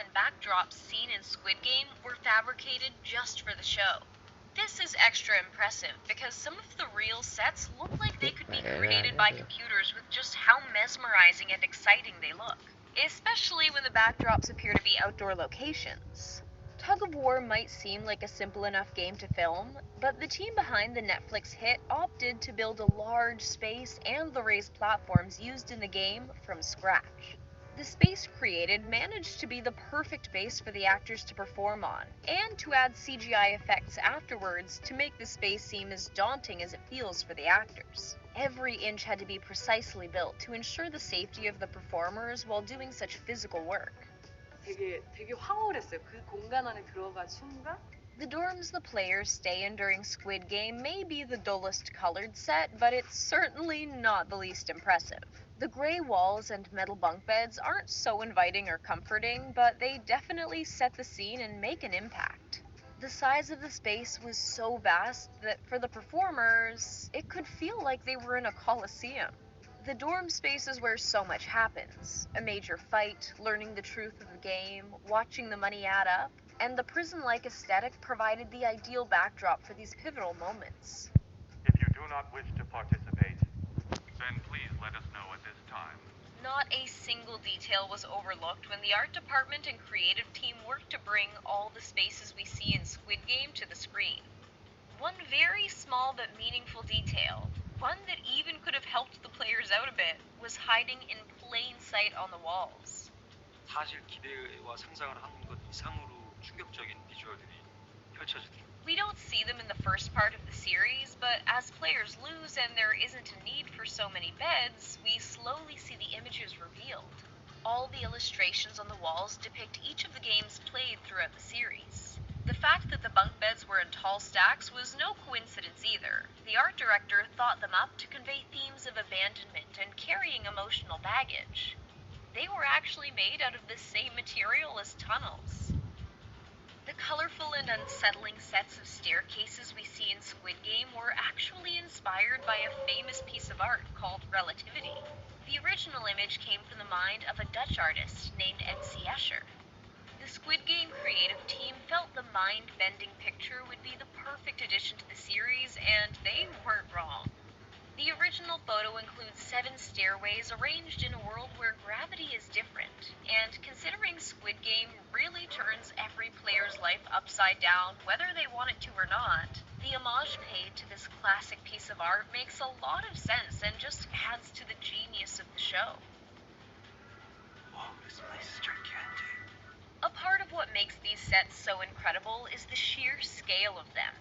and backdrops seen in Squid Game were fabricated just for the show. This is extra impressive because some of the real sets look like they could be created by computers with just how mesmerizing and exciting they look, especially when the backdrops appear to be outdoor locations. Tug of War might seem like a simple enough game to film, but the team behind the Netflix hit opted to build a large space and the raised platforms used in the game from scratch. The space created managed to be the perfect base for the actors to perform on, and to add CGI effects afterwards to make the space seem as daunting as it feels for the actors. Every inch had to be precisely built to ensure the safety of the performers while doing such physical work. 되게 황홀했어요. 그 공간 안에 들어간 순간. The dorms the players stay in during Squid Game may be the dullest colored set, but it's certainly not the least impressive. The gray walls and metal bunk beds aren't so inviting or comforting, but they definitely set the scene and make an impact. The size of the space was so vast that for the performers, it could feel like they were in a coliseum. The dorm space is where so much happens. A major fight, learning the truth of the game, watching the money add up, and the prison-like aesthetic provided the ideal backdrop for these pivotal moments. If you do not wish to participate, then please let us know at this time. Not a single detail was overlooked when the art department and creative team worked to bring all the spaces we see in Squid Game to the screen. One very small but meaningful detail, one that even could have helped the players out a bit, was hiding in plain sight on the walls. 사실 기대와 상상을 한 것 이상으로 충격적인 비주얼들이 펼쳐지더라고요. We don't see them in the first part of the series, but as players lose and there isn't a need for so many beds, we slowly see the images revealed. All the illustrations on the walls depict each of the games played throughout the series. The fact that the bunk beds were in tall stacks was no coincidence either. The art director thought them up to convey themes of abandonment and carrying emotional baggage. They were actually made out of the same material as tunnels. The colorful and unsettling sets of staircases we see in Squid Game were actually inspired by a famous piece of art called Relativity. The original image came from the mind of a Dutch artist named N.C. Escher. The Squid Game creative team felt the mind-bending picture would be the perfect addition to the series, and they weren't wrong. The original photo includes 7 stairways arranged in a world where gravity is different, and considering Squid Game really turns every player's life upside down whether they want it to or not, the homage paid to this classic piece of art makes a lot of sense and just adds to the genius of the show. Wow, this place is gigantic. A part of what makes these sets so incredible is the sheer scale of them.